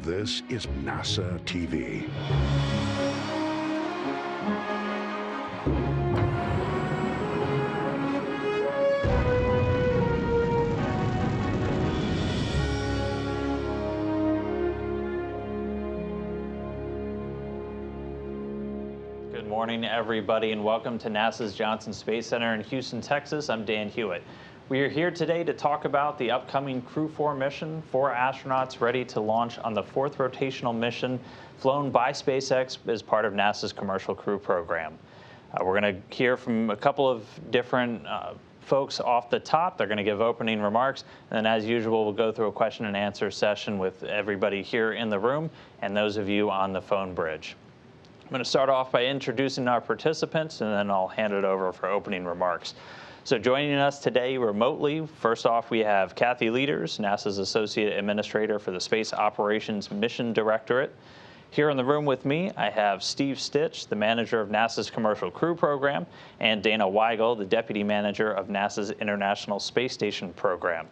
This is NASA TV. Good morning, everybody, and welcome to NASA's Johnson Space Center in Houston, Texas. I'm Dan Hewitt. We are here today to talk about the upcoming Crew 4 mission, 4 astronauts ready to launch on the 4th rotational mission flown by SpaceX as part of NASA's Commercial Crew program. We're going to hear from a couple of different folks off the top. They're going to give opening remarks, and then as usual, we'll go through a question and answer session with everybody here in the room and those of you on the phone bridge. I'm going to start off by introducing our participants, and then I'll hand it over for opening remarks. So joining us today remotely, first off, we have Kathy Leaders, NASA's Associate Administrator for the Space Operations Mission Directorate. Here in the room with me, I have Steve Stitch, the Manager of NASA's Commercial Crew Program, and Dana Weigel, the Deputy Manager of NASA's International Space Station Program.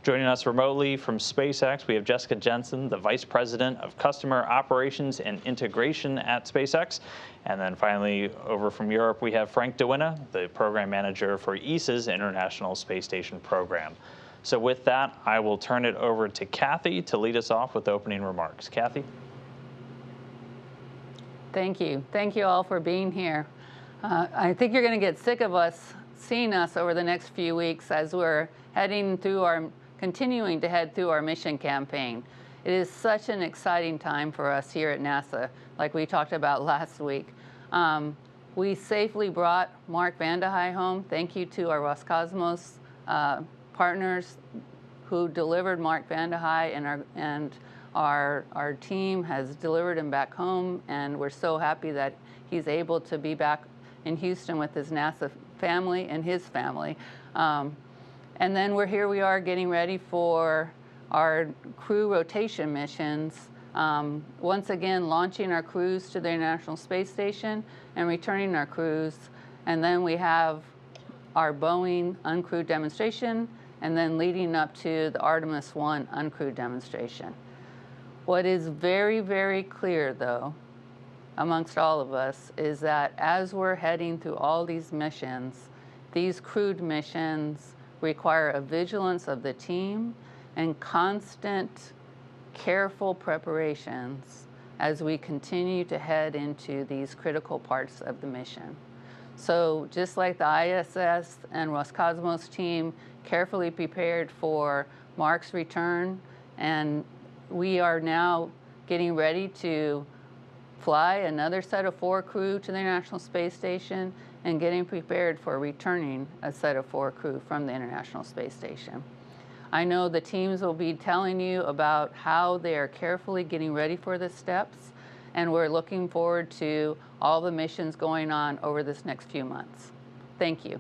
Joining us remotely from SpaceX, we have Jessica Jensen, the Vice President of Customer Operations and Integration at SpaceX. And then finally, over from Europe, we have Frank DeWinna, the Program Manager for ESA's International Space Station Program. So with that, I will turn it over to Kathy to lead us off with opening remarks. Kathy? Thank you. Thank you all for being here. I think you're going to get sick of us seeing us over the next few weeks as we're continuing to head through our mission campaign. It is such an exciting time for us here at NASA, like we talked about last week. We safely brought Mark Vande Hei home. Thank you to our Roscosmos partners who delivered Mark Vande Hei, and our team has delivered him back home, and we're so happy that he's able to be back in Houston with his NASA family and his family. And then we are getting ready for our crew rotation missions. Once again, launching our crews to the International Space Station and returning our crews. And then we have our Boeing uncrewed demonstration, and then leading up to the Artemis 1 uncrewed demonstration. What is very, very clear, though, amongst all of us, is that as we're heading through all these missions, these crewed missions require a vigilance of the team and constant, careful preparations as we continue to head into these critical parts of the mission. So just like the ISS and Roscosmos team carefully prepared for Mark's return, and we are now getting ready to fly another set of 4 crew to the International Space Station and getting prepared for returning a set of 4 crew from the International Space Station. I know the teams will be telling you about how they are carefully getting ready for the steps, and we're looking forward to all the missions going on over this next few months. Thank you.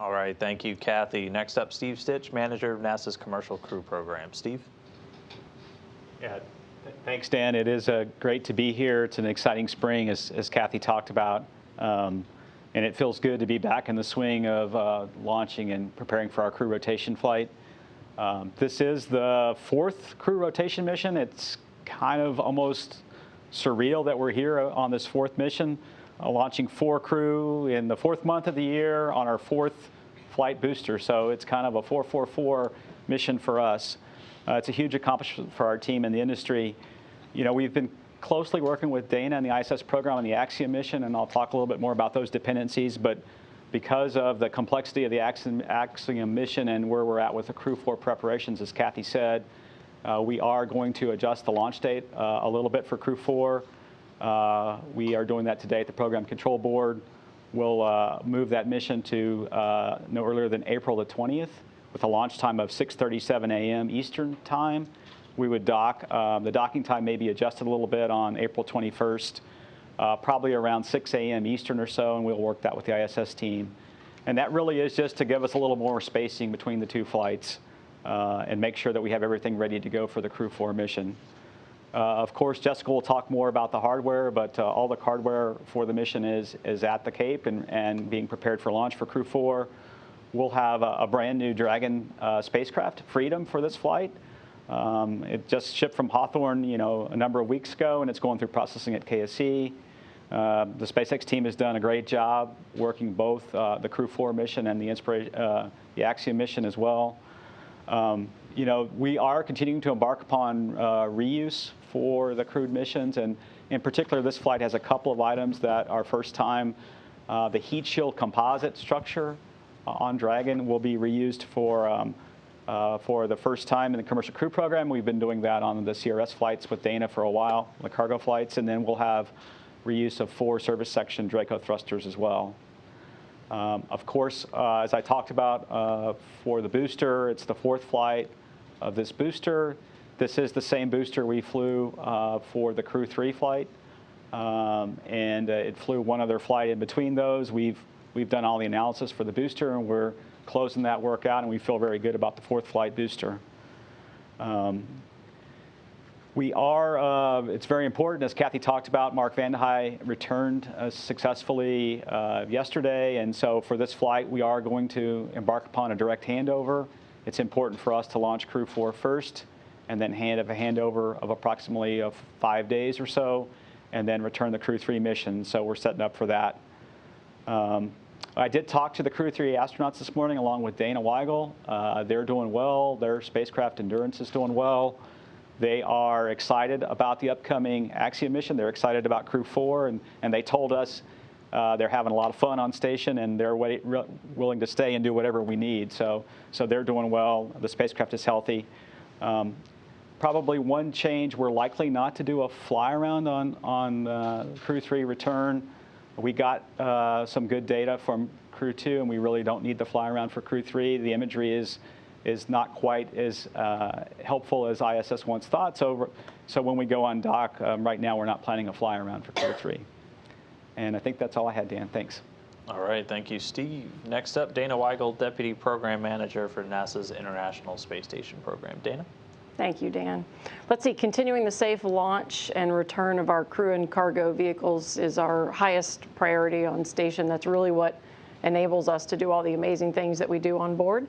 All right, thank you, Kathy. Next up, Steve Stitch, Manager of NASA's Commercial Crew Program. Steve? Yeah, thanks, Dan. It is great to be here. It's an exciting spring, as Kathy talked about. And it feels good to be back in the swing of launching and preparing for our crew rotation flight. This is the 4th crew rotation mission. It's kind of almost surreal that we're here on this 4th mission, launching 4 crew in the 4th month of the year on our 4th flight booster. So it's kind of a 4-4-4 mission for us. It's a huge accomplishment for our team and the industry. You know, we've been closely working with Dana and the ISS program on the Axiom mission, and I'll talk a little bit more about those dependencies. But because of the complexity of the Axiom mission and where we're at with the Crew 4 preparations, as Kathy said, we are going to adjust the launch date a little bit for Crew 4. We are doing that today at the Program Control Board. We'll move that mission to no earlier than April the 20th with a launch time of 6:37 a.m. Eastern Time. We would dock. The docking time may be adjusted a little bit on April 21st, probably around 6 a.m. Eastern or so, and we'll work that with the ISS team. And that really is just to give us a little more spacing between the 2 flights and make sure that we have everything ready to go for the Crew 4 mission. Of course, Jessica will talk more about the hardware, but all the hardware for the mission is at the Cape and being prepared for launch for Crew 4. We'll have a brand new Dragon spacecraft, Freedom, for this flight. It just shipped from Hawthorne, a number of weeks ago, and it's going through processing at KSC. The SpaceX team has done a great job working both the Crew 4 mission and the Axiom mission as well. We are continuing to embark upon reuse for the crewed missions, and in particular, this flight has a couple of items that are first time. The heat shield composite structure on Dragon will be reused for the first time in the commercial crew program. We've been doing that on the CRS flights with Dana for a while, the cargo flights, and then we'll have reuse of 4 service section Draco thrusters as well. Of course, as I talked about for the booster, it's the 4th flight of this booster. This is the same booster we flew for the Crew 3 flight, and it flew one other flight in between those. We've done all the analysis for the booster, and we're closing that work out, and we feel very good about the 4th flight booster. It's very important, as Kathy talked about, Mark Vande Hei returned successfully yesterday, and so for this flight, we are going to embark upon a direct handover. It's important for us to launch Crew 4 first, and then have a handover of approximately 5 days or so, and then return the Crew 3 mission, so we're setting up for that. I did talk to the Crew 3 astronauts this morning along with Dana Weigel. They're doing well. Their spacecraft endurance is doing well. They are excited about the upcoming Axiom mission. They're excited about Crew 4, and they told us they're having a lot of fun on station, and they're willing to stay and do whatever we need. So they're doing well. The spacecraft is healthy. Probably one change, we're likely not to do a fly around on Crew 3 return. We got some good data from Crew 2, and we really don't need the fly around for Crew 3. The imagery is not quite as helpful as ISS once thought. So when we go on dock, right now we're not planning a fly around for Crew 3. And I think that's all I had, Dan. Thanks. All right, thank you, Steve. Next up, Dana Weigel, Deputy Program Manager for NASA's International Space Station Program. Dana? Thank you, Dan. Let's see, continuing the safe launch and return of our crew and cargo vehicles is our highest priority on station. That's really what enables us to do all the amazing things that we do on board.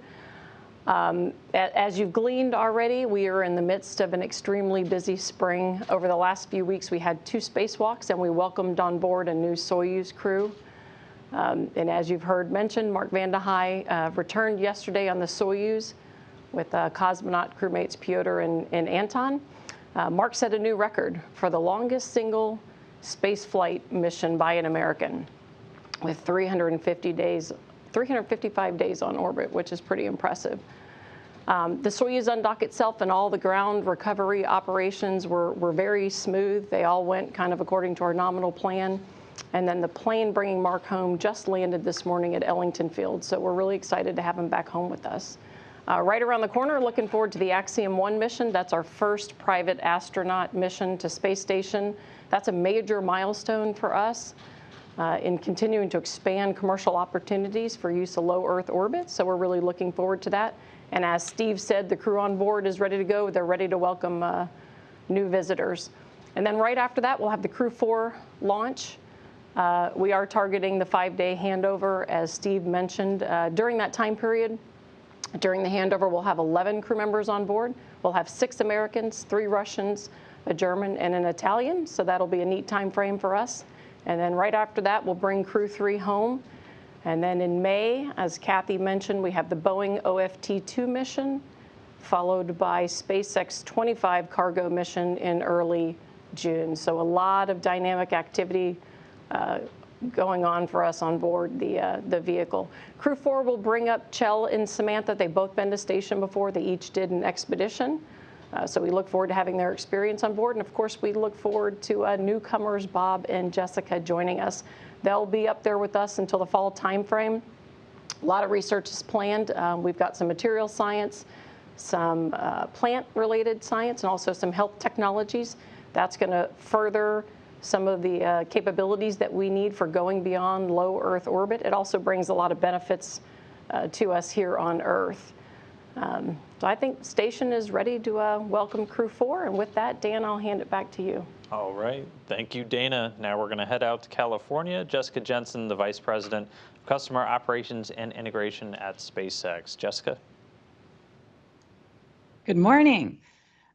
As you've gleaned already, we are in the midst of an extremely busy spring. Over the last few weeks, we had 2 spacewalks, and we welcomed on board a new Soyuz crew. And as you've heard mentioned, Mark Vande Hei returned yesterday on the Soyuz with cosmonaut crewmates Pyotr and Anton. Mark set a new record for the longest single space flight mission by an American, with 355 days on orbit, which is pretty impressive. The Soyuz undock itself and all the ground recovery operations were very smooth. They all went kind of according to our nominal plan. And then the plane bringing Mark home just landed this morning at Ellington Field. So we're really excited to have him back home with us. Right around the corner, looking forward to the Axiom 1 mission. That's our first private astronaut mission to space station. That's a major milestone for us in continuing to expand commercial opportunities for use of low Earth orbit. So we're really looking forward to that. And as Steve said, the crew on board is ready to go. They're ready to welcome new visitors. And then right after that, we'll have the Crew 4 launch. We are targeting the 5-day handover, as Steve mentioned. During that time period, during the handover, we'll have 11 crew members on board. We'll have 6 Americans, 3 Russians, a German, and an Italian. So that'll be a neat time frame for us. And then right after that, we'll bring Crew 3 home. And then in May, as Kathy mentioned, we have the Boeing OFT-2 mission, followed by SpaceX 25 cargo mission in early June. So a lot of dynamic activity going on for us on board the vehicle. Crew 4 will bring up Chell and Samantha. They've both been to station before. They each did an expedition. So we look forward to having their experience on board. And of course, we look forward to newcomers Bob and Jessica joining us. They'll be up there with us until the fall timeframe. A lot of research is planned. We've got some material science, some plant-related science, and also some health technologies. That's going to further some of the capabilities that we need for going beyond low Earth orbit. It also brings a lot of benefits to us here on Earth. So I think station is ready to welcome Crew 4. And with that, Dan, I'll hand it back to you. All right. Thank you, Dana. Now we're going to head out to California. Jessica Jensen, the Vice President of Customer Operations and Integration at SpaceX. Jessica? Good morning.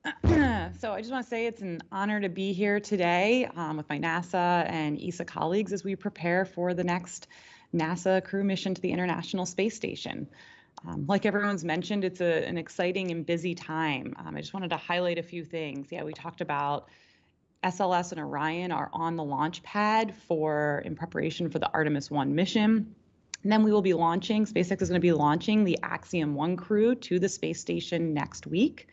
So I just want to say it's an honor to be here today with my NASA and ESA colleagues as we prepare for the next NASA crew mission to the International Space Station. Like everyone's mentioned, it's an exciting and busy time. I just wanted to highlight a few things. Yeah, we talked about SLS and Orion are on the launch pad in preparation for the Artemis 1 mission. And then we will be launching, SpaceX is going to be launching the Axiom 1 crew to the space station next week.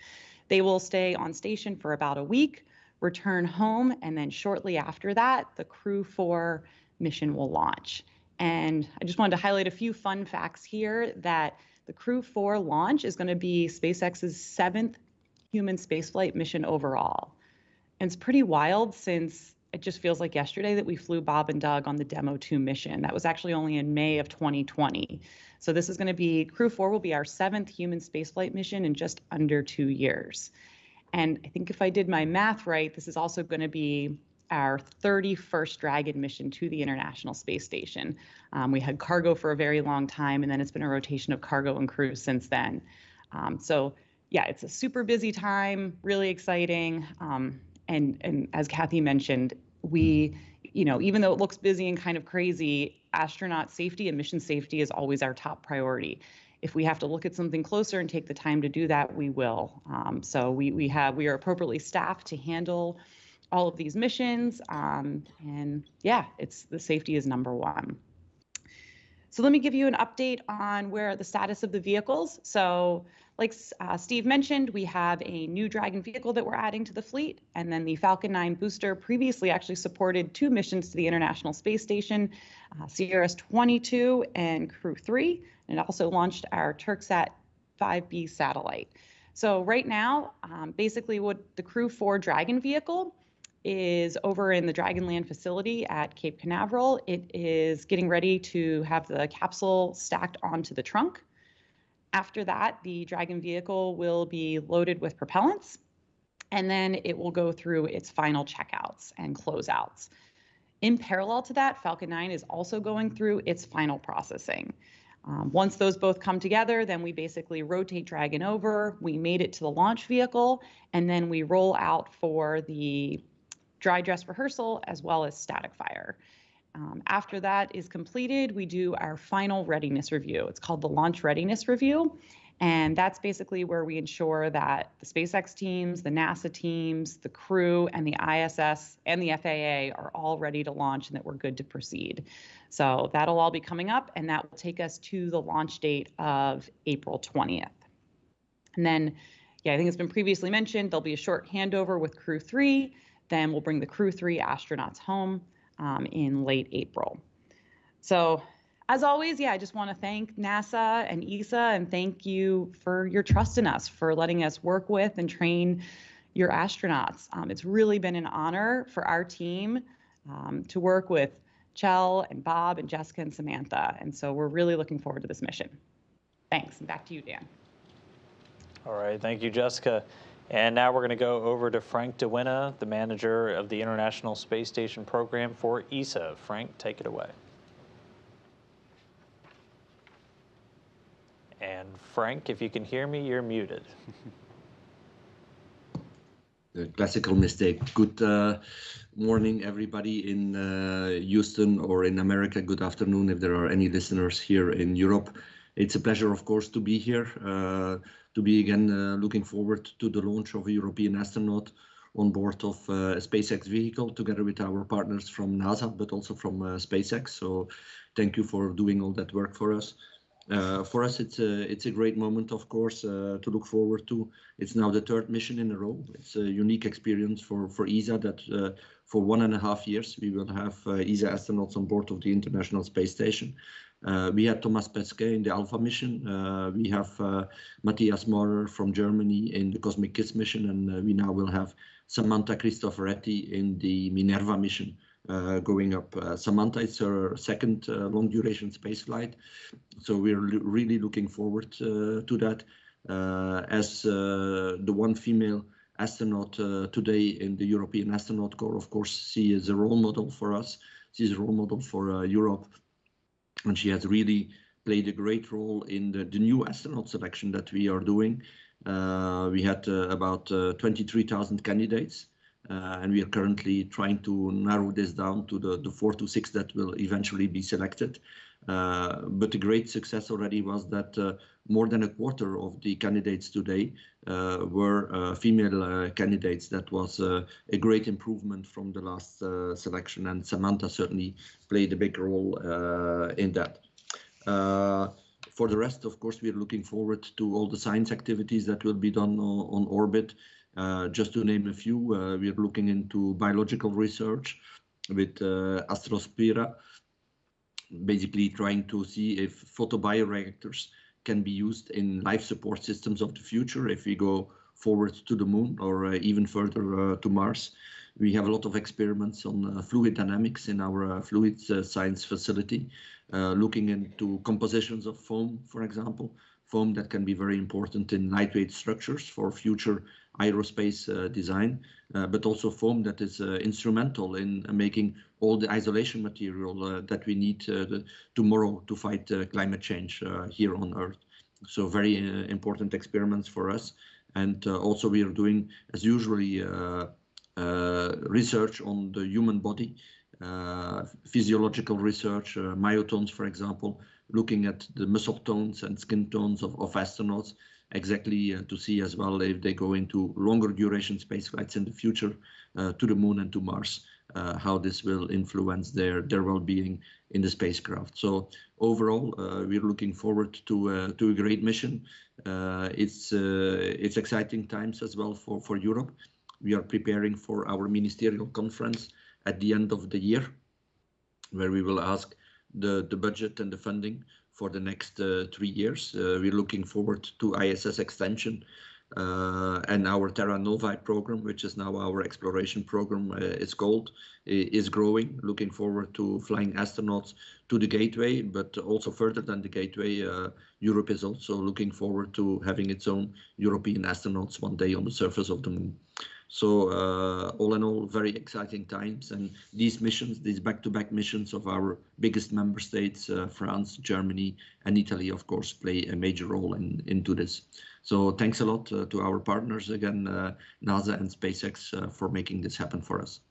They will stay on station for about a week, return home, and then shortly after that, the Crew 4 mission will launch. And I just wanted to highlight a few fun facts here that the Crew 4 launch is going to be SpaceX's 7th human spaceflight mission overall. And it's pretty wild since it just feels like yesterday that we flew Bob and Doug on the Demo 2 mission. That was actually only in May of 2020. So this is going to be, Crew 4 will be our 7th human spaceflight mission in just under 2 years. And I think if I did my math right, this is also going to be our 31st Dragon mission to the International Space Station. We had cargo for a very long time, and then it's been a rotation of cargo and crew since then. So yeah, it's a super busy time, really exciting. And as Kathy mentioned, even though it looks busy and kind of crazy, astronaut safety and mission safety is always our top priority. If we have to look at something closer and take the time to do that, we will. So we are appropriately staffed to handle all of these missions. And yeah, the safety is number one. So let me give you an update on where the status of the vehicles. So like Steve mentioned, we have a new Dragon vehicle that we're adding to the fleet, and then the Falcon 9 booster previously actually supported 2 missions to the International Space Station, CRS-22 and Crew 3, and it also launched our Turksat 5B satellite. So right now, basically what the Crew 4 Dragon vehicle is over in the Dragonland facility at Cape Canaveral. It is getting ready to have the capsule stacked onto the trunk. After that, the Dragon vehicle will be loaded with propellants, and then it will go through its final checkouts and closeouts. In parallel to that, Falcon 9 is also going through its final processing. Once those both come together, then we basically rotate Dragon over, we mate it to the launch vehicle, and then we roll out for the dry dress rehearsal as well as static fire. After that is completed, we do our final readiness review. It's called the Launch Readiness Review. And that's basically where we ensure that the SpaceX teams, the NASA teams, the crew, and the ISS and the FAA are all ready to launch and that we're good to proceed. So that'll all be coming up, and that will take us to the launch date of April 20th. And then, yeah, I think it's been previously mentioned, there'll be a short handover with Crew 3. Then we'll bring the Crew 3 astronauts home in late April. So as always, yeah, I just want to thank NASA and ESA and thank you for your trust in us, for letting us work with and train your astronauts. It's really been an honor for our team to work with Chell and Bob and Jessica and Samantha. And so we're really looking forward to this mission. Thanks, and back to you, Dan. All right, thank you, Jessica. And now we're going to go over to Frank DeWinna, the manager of the International Space Station program for ESA. Frank, take it away. And Frank, if you can hear me, you're muted. The classical mistake. Good morning, everybody in Houston or in America. Good afternoon, if there are any listeners here in Europe. It's a pleasure, of course, to be here. To be again looking forward to the launch of a European astronaut on board of a SpaceX vehicle together with our partners from NASA, but also from SpaceX. So thank you for doing all that work for us. For us, it's a great moment, of course, to look forward to. It's now the 3rd mission in a row. It's a unique experience for ESA that for 1.5 years we will have ESA astronauts on board of the International Space Station. We had Thomas Pesquet in the Alpha mission. We have Matthias Maurer from Germany in the Cosmic Kiss mission, and we now will have Samantha Cristoforetti in the Minerva mission going up. Samantha is her 2nd long-duration space flight, so we're really looking forward to that. As the one female astronaut today in the European Astronaut Corps, of course, she is a role model for us. She's a role model for Europe. And she has really played a great role in the new astronaut selection that we are doing. We had about 23,000 candidates, and we are currently trying to narrow this down to the 4 to 6 that will eventually be selected. But the great success already was that more than a quarter of the candidates today were female candidates. That was a great improvement from the last selection, and Samantha certainly played a big role in that. For the rest, of course, we are looking forward to all the science activities that will be done on orbit. Just to name a few, we are looking into biological research with Astrospira, basically trying to see if photobioreactors can be used in life support systems of the future if we go forward to the moon or even further to Mars. We have a lot of experiments on fluid dynamics in our fluid science facility, looking into compositions of foam, for example, foam that can be very important in lightweight structures for future aerospace design, but also foam that is instrumental in making all the isolation material that we need tomorrow to fight climate change here on Earth. So very important experiments for us. And also we are doing, as usually, research on the human body, physiological research, myotones, for example, looking at the muscle tones and skin tones of astronauts, exactly to see as well if they go into longer duration space flights in the future to the moon and to Mars, how this will influence their well-being in the spacecraft. So overall, we're looking forward to a great mission. It's exciting times as well for Europe. We are preparing for our ministerial conference at the end of the year, where we will ask the budget and the funding for the next 3 years. We're looking forward to ISS extension and our Terra Novae program, which is now our exploration program, it's called, is growing. Looking forward to flying astronauts to the Gateway, but also further than the Gateway, Europe is also looking forward to having its own European astronauts one day on the surface of the moon. So all in all, very exciting times. And these missions, these back-to-back missions of our biggest member states, France, Germany, and Italy, of course, play a major role into this. So thanks a lot to our partners again, NASA and SpaceX, for making this happen for us.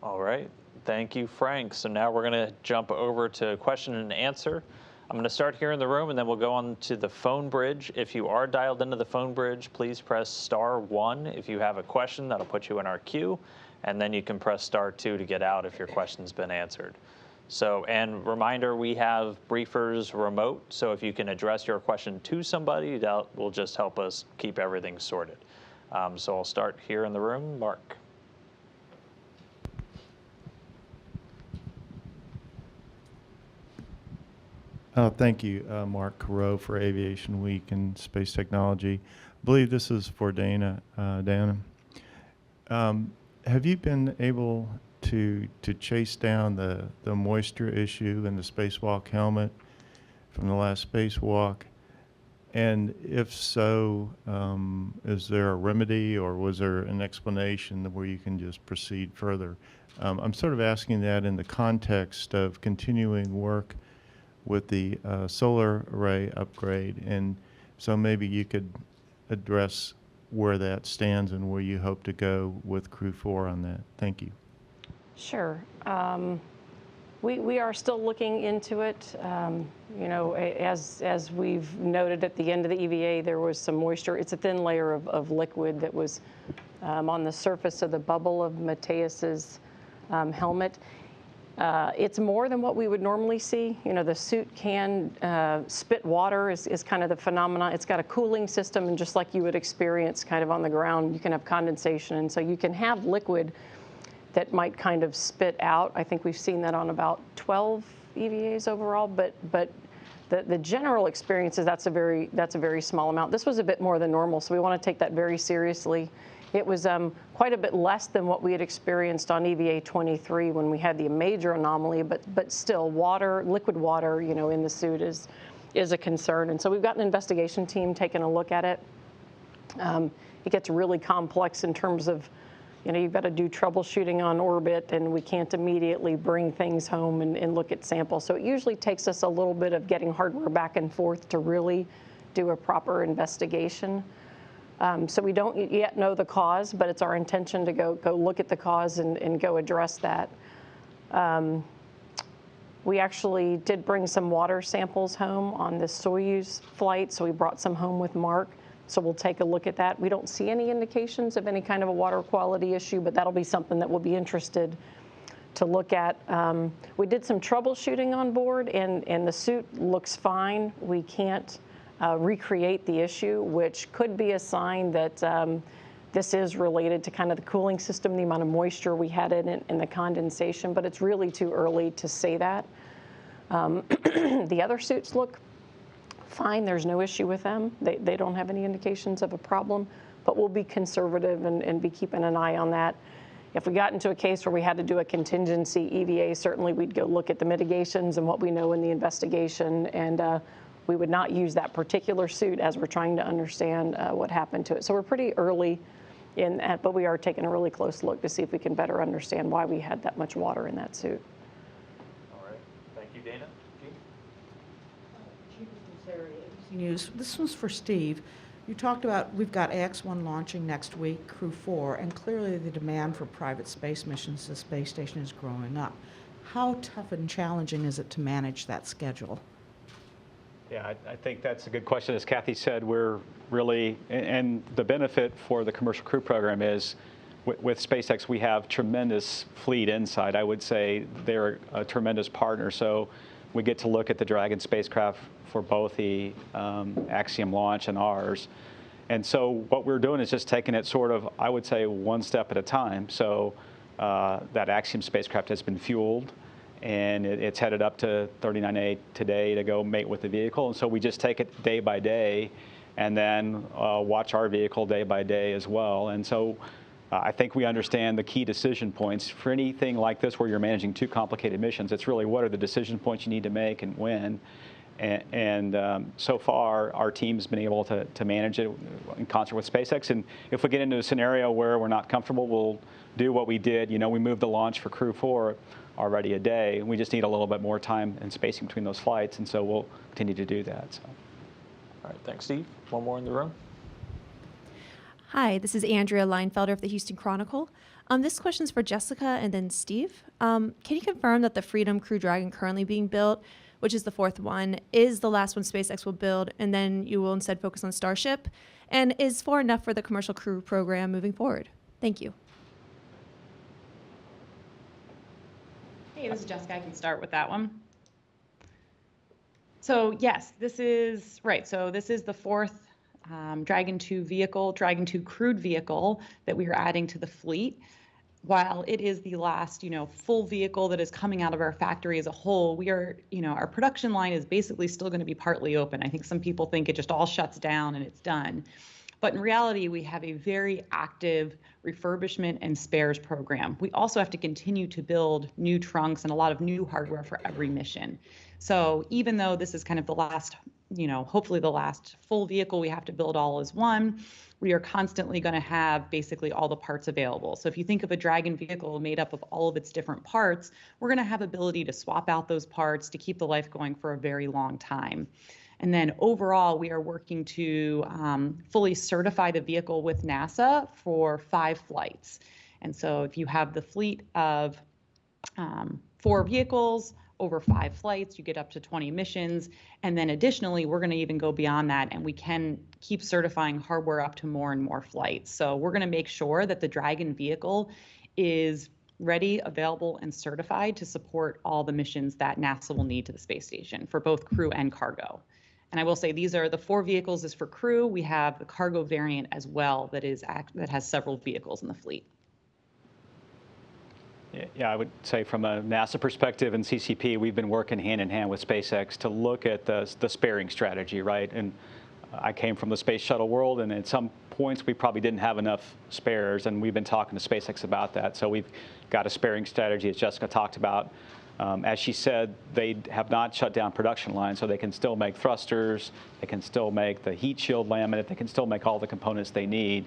All right. Thank you, Frank. So now we're going to jump over to question and answer. I'm going to start here in the room, and then we'll go on to the phone bridge. If you are dialed into the phone bridge, please press *1 if you have a question. That'll put you in our queue. And then you can press *2 to get out if your question's been answered. So, and reminder, we have briefers remote. So if you can address your question to somebody, that will just help us keep everything sorted. So I'll start here in the room. Mark. Thank you, Mark Carreau for Aviation Week and Space Technology. I believe this is for Dana. Dana, have you been able to chase down the moisture issue in the spacewalk helmet from the last spacewalk? And if so, is there a remedy, or was there an explanation where you can just proceed further? I'm sort of asking that in the context of continuing work with the solar array upgrade, and so maybe you could address where that stands and where you hope to go with Crew 4 on that. Thank you. Sure. We are still looking into it. You know, as we've noted at the end of the EVA, there was some moisture. It's a thin layer of liquid that was on the surface of the bubble of Mateus's helmet. It's more than what we would normally see. You know, the suit can spit water is kind of the phenomenon. It's got a cooling system, and just like you would experience kind of on the ground, you can have condensation. And so you can have liquid that might kind of spit out. I think we've seen that on about 12 EVAs overall, but the general experience is that's a very small amount. This was a bit more than normal, so we want to take that very seriously. It was quite a bit less than what we had experienced on EVA 23 when we had the major anomaly, but still liquid water, you know, in the suit is a concern. And so we've got an investigation team taking a look at it. It gets really complex in terms of, you know, you've got to do troubleshooting on orbit, and we can't immediately bring things home and look at samples. So it usually takes us a little bit of getting hardware back and forth to really do a proper investigation. So we don't yet know the cause, but it's our intention to go look at the cause and go address that. We actually did bring some water samples home on this Soyuz flight, so we brought some home with Mark. So we'll take a look at that. We don't see any indications of any kind of a water quality issue, but that'll be something that we'll be interested to look at. We did some troubleshooting on board, and the suit looks fine. We can't recreate the issue, which could be a sign that this is related to kind of the cooling system, the amount of moisture we had in it, and the condensation, but it's really too early to say that. The other suits look fine. There's no issue with them. They don't have any indications of a problem, but we'll be conservative and be keeping an eye on that. If we got into a case where we had to do a contingency EVA, certainly we'd go look at the mitigations and what we know in the investigation, and we would not use that particular suit as we're trying to understand what happened to it. So we're pretty early in that, but we are taking a really close look to see if we can better understand why we had that much water in that suit. All right. Thank you, Dana. ABC News. This one's for Steve. You talked about we've got AX-1 launching next week, Crew 4, and clearly the demand for private space missions to the space station is growing up. How tough and challenging is it to manage that schedule? Yeah, I think that's a good question. As Kathy said, we're really, and the benefit for the commercial crew program is with SpaceX, we have tremendous fleet inside. I would say they're a tremendous partner. So we get to look at the Dragon spacecraft for both the Axiom launch and ours. And so what we're doing is just taking it sort of, I would say, one step at a time. So that Axiom spacecraft has been fueled, and it's headed up to 39A today to go mate with the vehicle. And so we just take it day by day and then watch our vehicle day by day as well. And so I think we understand the key decision points. For anything like this where you're managing two complicated missions, it's really what are the decision points you need to make and when. And so far, our team's been able to manage it in concert with SpaceX. And if we get into a scenario where we're not comfortable, we'll do what we did. You know, we moved the launch for Crew 4 already a day. We just need a little bit more time and spacing between those flights, and so we'll continue to do that. So. All right, thanks, Steve. One more in the room. Hi, this is Andrea Leinfelder of the Houston Chronicle. This question's for Jessica and then Steve. Can you confirm that the Freedom Crew Dragon currently being built, which is the fourth one, is the last one SpaceX will build, and then you will instead focus on Starship? And is 4 enough for the commercial crew program moving forward? Thank you. Hey, this is Jessica. I can start with that one. So yes, this is right. So this is the fourth Dragon 2 vehicle, Dragon 2 crewed vehicle that we are adding to the fleet. While it is the last, full vehicle that is coming out of our factory as a whole, we are, our production line is basically still going to be partly open. I think some people think it just all shuts down and it's done. But in reality, we have a very active refurbishment and spares program. We also have to continue to build new trunks and a lot of new hardware for every mission. So even though this is kind of the last, hopefully the last full vehicle we have to build all as one, we are constantly going to have basically all the parts available. So if you think of a Dragon vehicle made up of all of its different parts, we're going to have ability to swap out those parts to keep the life going for a very long time. And then overall, we are working to fully certify the vehicle with NASA for 5 flights. And so if you have the fleet of 4 vehicles over 5 flights, you get up to 20 missions. And then additionally, we're going to even go beyond that, and we can keep certifying hardware up to more and more flights. So we're going to make sure that the Dragon vehicle is ready, available, and certified to support all the missions that NASA will need to the space station for both crew and cargo. And I will say these are the 4 vehicles is for crew. We have the cargo variant as well that has several vehicles in the fleet. Yeah, I would say from a NASA perspective and CCP, we've been working hand in hand with SpaceX to look at the sparing strategy, right? And I came from the space shuttle world, and at some points we probably didn't have enough spares, and we've been talking to SpaceX about that. So we've got a sparing strategy, as Jessica talked about. As she said, they have not shut down production lines, so they can still make thrusters, they can still make the heat shield laminate, they can still make all the components they need.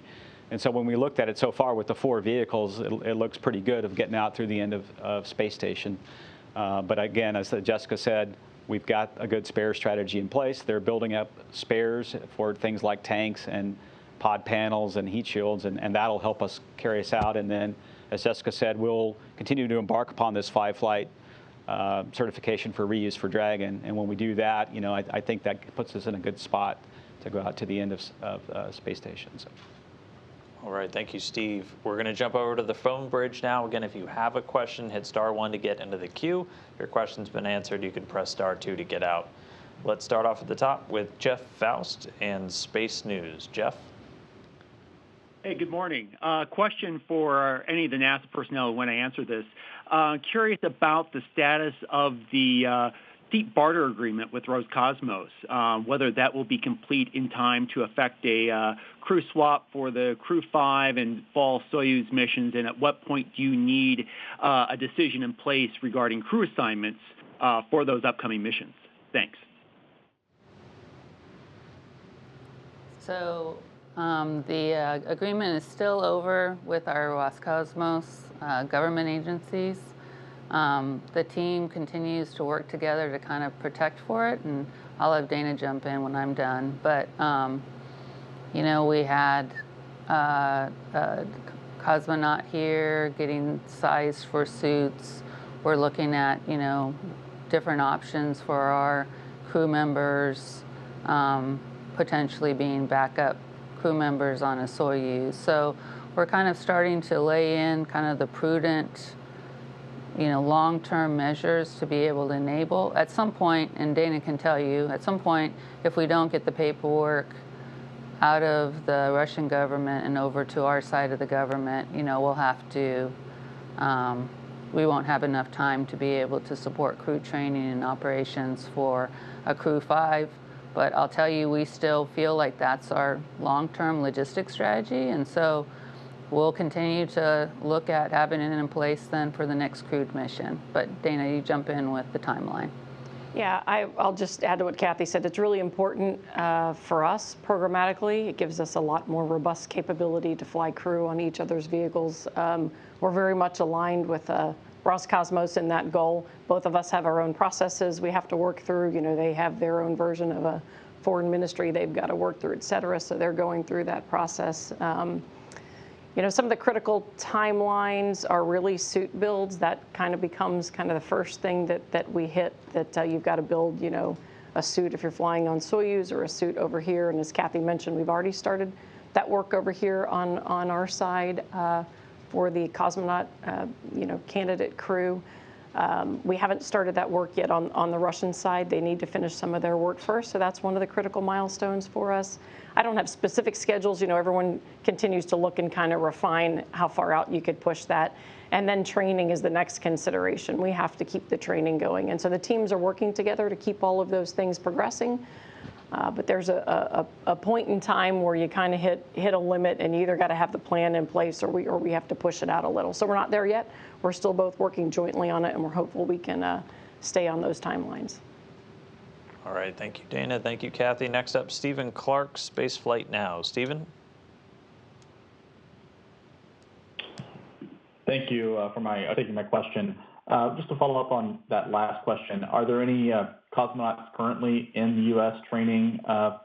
And so when we looked at it so far with the 4 vehicles, it looks pretty good of getting out through the end of space station. But again, as Jessica said, we've got a good spare strategy in place. They're building up spares for things like tanks and pod panels and heat shields, and that'll help us carry us out. And then, as Jessica said, we'll continue to embark upon this 5-flight certification for reuse for Dragon. And when we do that, I think that puts us in a good spot to go out to the end of space station. So. All right, thank you, Steve. We're going to jump over to the phone bridge now. Again, if you have a question, hit *1 to get into the queue. If your question's been answered, you can press *2 to get out. Let's start off at the top with Jeff Faust and Space News. Jeff? Hey, good morning. Question for any of the NASA personnel when I answer this. Curious about the status of the seat barter agreement with Roscosmos, whether that will be complete in time to affect a crew swap for the Crew 5 and fall Soyuz missions, and at what point do you need a decision in place regarding crew assignments for those upcoming missions? Thanks. So the agreement is still over with our Roscosmos government agencies. The team continues to work together to kind of protect for it, and I'll have Dana jump in when I'm done. But, we had a cosmonaut here getting sized for suits. We're looking at, different options for our crew members, potentially being backup crew members on a Soyuz. So we're kind of starting to lay in kind of the prudent, long-term measures to be able to enable. At some point, and Dana can tell you, at some point, if we don't get the paperwork out of the Russian government and over to our side of the government, we'll have to, we won't have enough time to be able to support crew training and operations for a Crew 5. But I'll tell you, we still feel like that's our long-term logistics strategy, and so we'll continue to look at having it in place then for the next crewed mission. But Dana, you jump in with the timeline. Yeah, I'll just add to what Kathy said. It's really important for us programmatically. It gives us a lot more robust capability to fly crew on each other's vehicles. We're very much aligned with Roscosmos in that goal. Both of us have our own processes we have to work through. They have their own version of a foreign ministry they've got to work through, et cetera. So they're going through that process. Some of the critical timelines are really suit builds. That kind of becomes kind of the first thing that we hit, that you've got to build, a suit if you're flying on Soyuz or a suit over here. And as Kathy mentioned, we've already started that work over here on our side for the cosmonaut, candidate crew. We haven't started that work yet on the Russian side. They need to finish some of their work first, so that's one of the critical milestones for us. I don't have specific schedules. Everyone continues to look and kind of refine how far out you could push that. And then training is the next consideration. We have to keep the training going. And so the teams are working together to keep all of those things progressing. But there's a point in time where you kind of hit a limit, and you either got to have the plan in place or we have to push it out a little. So we're not there yet. We're still both working jointly on it, and we're hopeful we can stay on those timelines. All right, thank you, Dana. Thank you, Kathy. Next up, Stephen Clark, Spaceflight Now. Stephen? Thank you for taking my question. Just to follow up on that last question, are there any cosmonauts currently in the U.S. training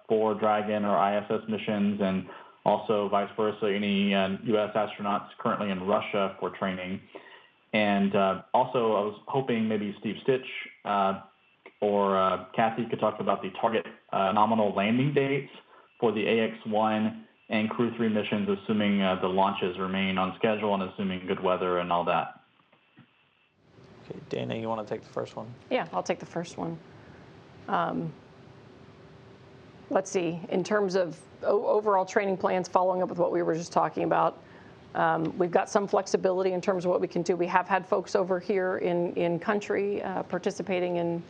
for Dragon or ISS missions, and also vice versa, any U.S. astronauts currently in Russia for training? And also, I was hoping maybe Steve Stitch or Kathy could talk about the target nominal landing dates for the AX-1 and Crew 3 missions, assuming the launches remain on schedule and assuming good weather and all that. Okay, Dana, you want to take the first one? Yeah, I'll take the first one. Let's see, in terms of overall training plans, following up with what we were just talking about, we've got some flexibility in terms of what we can do. We have had folks over here in country participating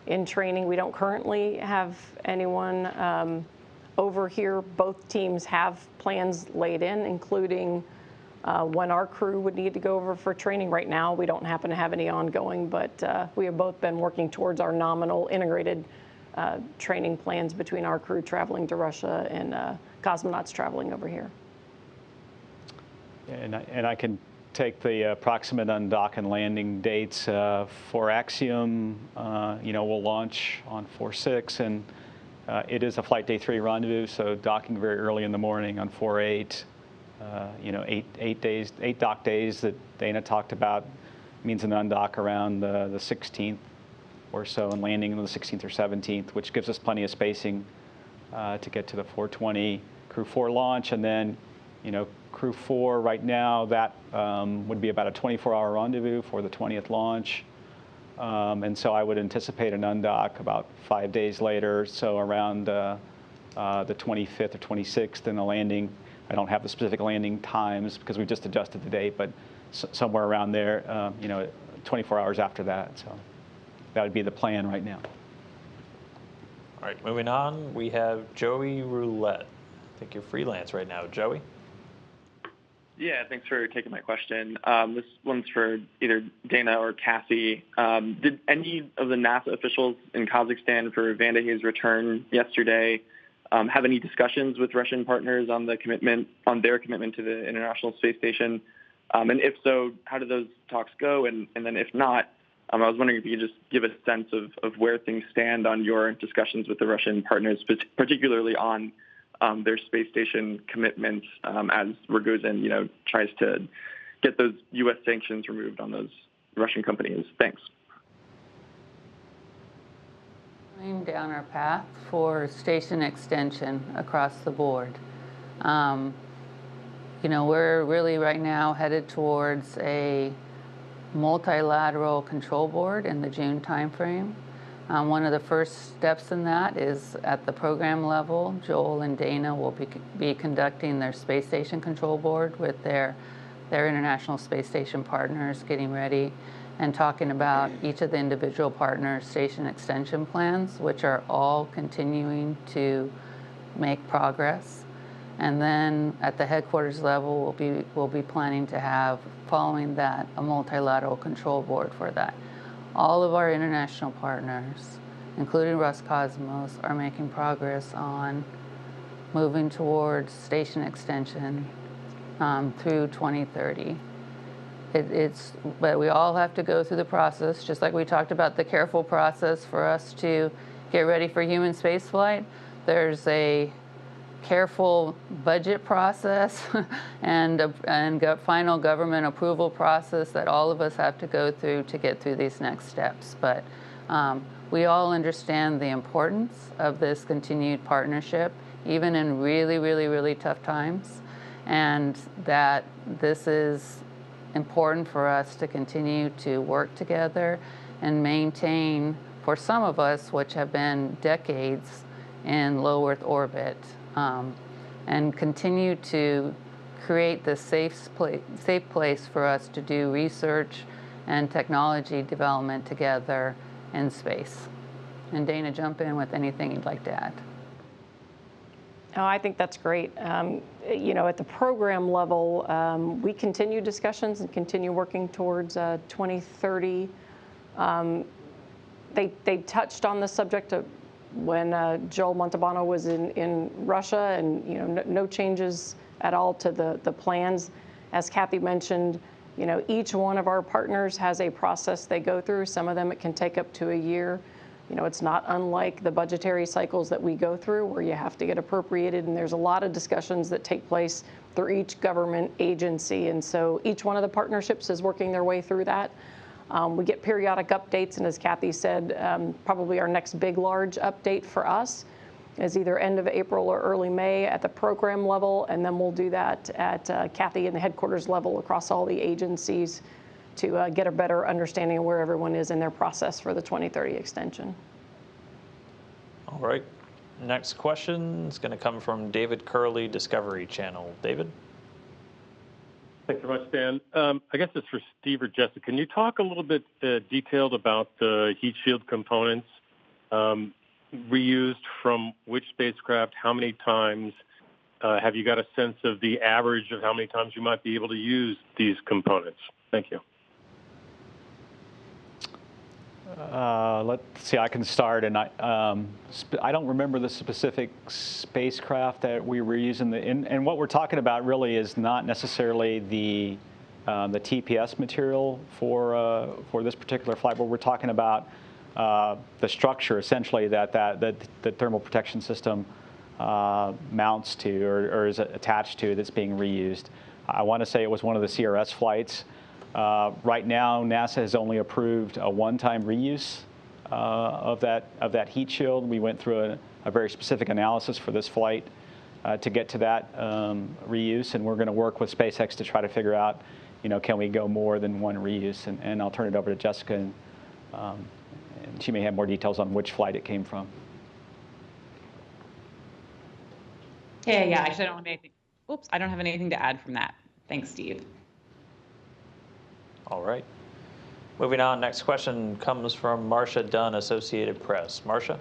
in training. We don't currently have anyone over here. Both teams have plans laid in, including when our crew would need to go over for training. Right now, we don't happen to have any ongoing, but we have both been working towards our nominal integrated training plans between our crew traveling to Russia and cosmonauts traveling over here. And I can take the approximate undock and landing dates for Axiom. We'll launch on 4/6, and it is a flight day 3 rendezvous, so docking very early in the morning on 4/8. 8 dock days that Dana talked about means an undock around the 16th or so, and landing on the 16th or 17th, which gives us plenty of spacing to get to the 4:20 Crew 4 launch. And then, Crew 4 right now, that would be about a 24-hour rendezvous for the 20th launch. And so I would anticipate an undock about 5 days later, so around the 25th or 26th, and a landing. I don't have the specific landing times because we've just adjusted the date, but somewhere around there, 24 hours after that. So that would be the plan right now. All right, moving on, we have Joey Roulette. I think you're freelance right now, Joey. Yeah, thanks for taking my question. This one's for either Dana or Kathy. Did any of the NASA officials in Kazakhstan for Vanda Hay's return yesterday have any discussions with Russian partners on their commitment to the International Space Station? And if so, how did those talks go? And then if not, I was wondering if you could just give a sense of where things stand on your discussions with the Russian partners, particularly on their space station commitments as Rogozin, tries to get those U.S. sanctions removed on those Russian companies. Thanks. Going down our path for station extension across the board. We're really right now headed towards a multilateral control board in the June timeframe. One of the first steps in that is at the program level. Joel and Dana will be conducting their space station control board with their International Space Station partners, getting ready and talking about each of the individual partners' station extension plans, which are all continuing to make progress. And then at the headquarters level, we'll be planning to have, following that, a multilateral control board for that. All of our international partners, including Roscosmos, are making progress on moving towards station extension through 2030. But we all have to go through the process, just like we talked about the careful process for us to get ready for human spaceflight. There's a careful budget process and final government approval process that all of us have to go through to get through these next steps. But we all understand the importance of this continued partnership, even in really, really, really tough times, and that this is important for us to continue to work together and maintain, for some of us, which have been decades in low Earth orbit, and continue to create this safe place for us to do research and technology development together in space. And Dana, jump in with anything you'd like to add. Oh, I think that's great. At the program level, we continue discussions and continue working towards 2030. They touched on the subject of when Joel Montalbano was in Russia, and no changes at all to the plans. As Kathy mentioned, each one of our partners has a process they go through. Some of them it can take up to a year. It's not unlike the budgetary cycles that we go through, where you have to get appropriated, and there's a lot of discussions that take place through each government agency. And so each one of the partnerships is working their way through that. We get periodic updates, and as Kathy said, probably our next big, large update for us is either end of April or early May at the program level, and then we'll do that at Kathy and the headquarters level across all the agencies to get a better understanding of where everyone is in their process for the 2030 extension. All right. Next question is going to come from David Curley, Discovery Channel. David? Thanks very much, Dan. I guess it's for Steve or Jessica. Can you talk a little bit detailed about the heat shield components reused from which spacecraft, how many times? Have you got a sense of the average of how many times you might be able to use these components? Thank you. Let's see, I can start, and I don't remember the specific spacecraft that we were using. And what we're talking about really is not necessarily the the TPS material for this particular flight, where we're talking about the structure essentially that the thermal protection system mounts to or is attached to, that's being reused. I want to say it was one of the CRS flights. Right now, NASA has only approved a one-time reuse of that heat shield. We went through a very specific analysis for this flight to get to that reuse, and we're going to work with SpaceX to try to figure out, can we go more than one reuse? And I'll turn it over to Jessica, and she may have more details on which flight it came from. Yeah, actually I don't have anything. Oops, I don't have anything to add from that. Thanks, Steve. All right. Moving on, next question comes from Marcia Dunn, Associated Press. Marcia?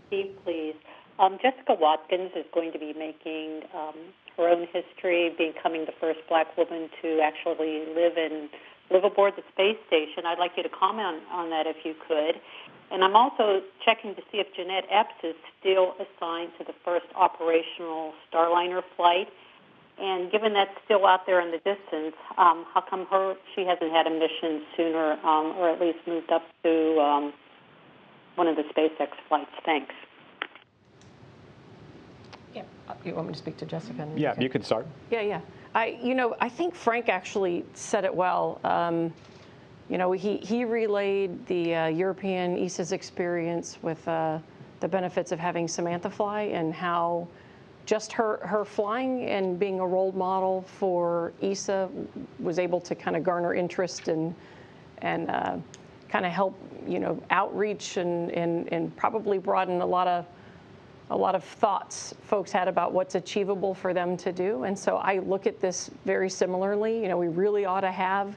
Steve, please. Jessica Watkins is going to be making her own history, becoming the first black woman to actually live aboard the space station. I'd like you to comment on that if you could. And I'm also checking to see if Jeanette Epps is still assigned to the first operational Starliner flight. And given that's still out there in the distance, how come she hasn't had a mission sooner, or at least moved up to one of the SpaceX flights? Thanks. Yeah. You want me to speak to Jessica? Yeah, you can start. Yeah. I think Frank actually said it well. He relayed the European ESA's experience with the benefits of having Samantha fly, and how just her flying and being a role model for ESA was able to kind of garner interest and kind of help outreach and probably broaden a lot of thoughts folks had about what's achievable for them to do. And so I look at this very similarly. We really ought to have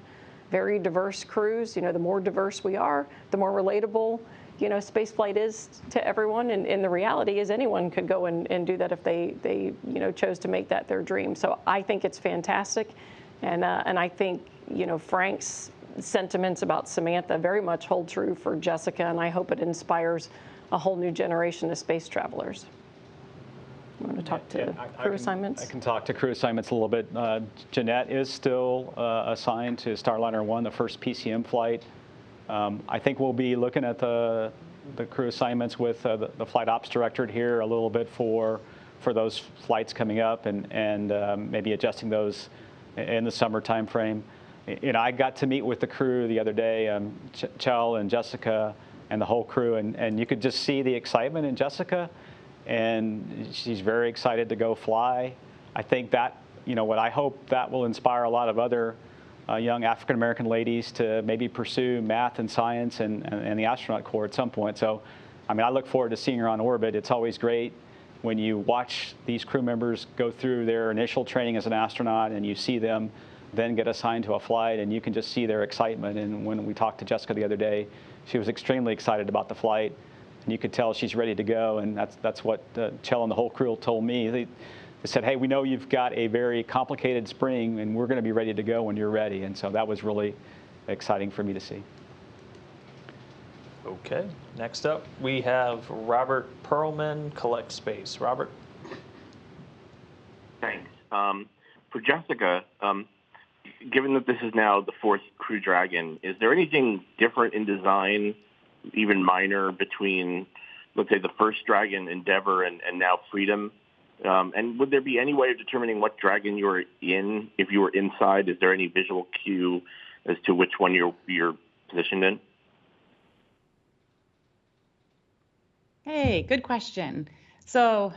very diverse crews. The more diverse we are, the more relatable, spaceflight is to everyone. And the reality is anyone could go and do that if they chose to make that their dream. So I think it's fantastic. And I think, Frank's sentiments about Samantha very much hold true for Jessica, and I hope it inspires a whole new generation of space travelers. You want to talk to crew assignments? I can talk to crew assignments a little bit. Jeanette is still assigned to Starliner 1, the first PCM flight. I think we'll be looking at the crew assignments with the flight ops directorate here a little bit for those flights coming up, and maybe adjusting those in the summer time frame. I got to meet with the crew the other day, Chell and Jessica and the whole crew, and you could just see the excitement in Jessica, and she's very excited to go fly. I think that, what I hope that will inspire a lot of other young African-American ladies to maybe pursue math and science and the astronaut corps at some point. So, I look forward to seeing her on orbit. It's always great when you watch these crew members go through their initial training as an astronaut, and you see them then get assigned to a flight, and you can just see their excitement. And when we talked to Jessica the other day, she was extremely excited about the flight, and you could tell she's ready to go. And that's what Chell and the whole crew told me. They said, hey, we know you've got a very complicated spring, and we're going to be ready to go when you're ready. And so that was really exciting for me to see. Okay, next up we have Robert Perlman, Collect Space. Robert? Thanks. For Jessica, given that this is now the fourth Crew Dragon, is there anything different in design, even minor, between, let's say, the first Dragon, Endeavor, and now Freedom? And would there be any way of determining what Dragon you're in if you were inside? Is there any visual cue as to which one you're positioned in? Hey, good question. So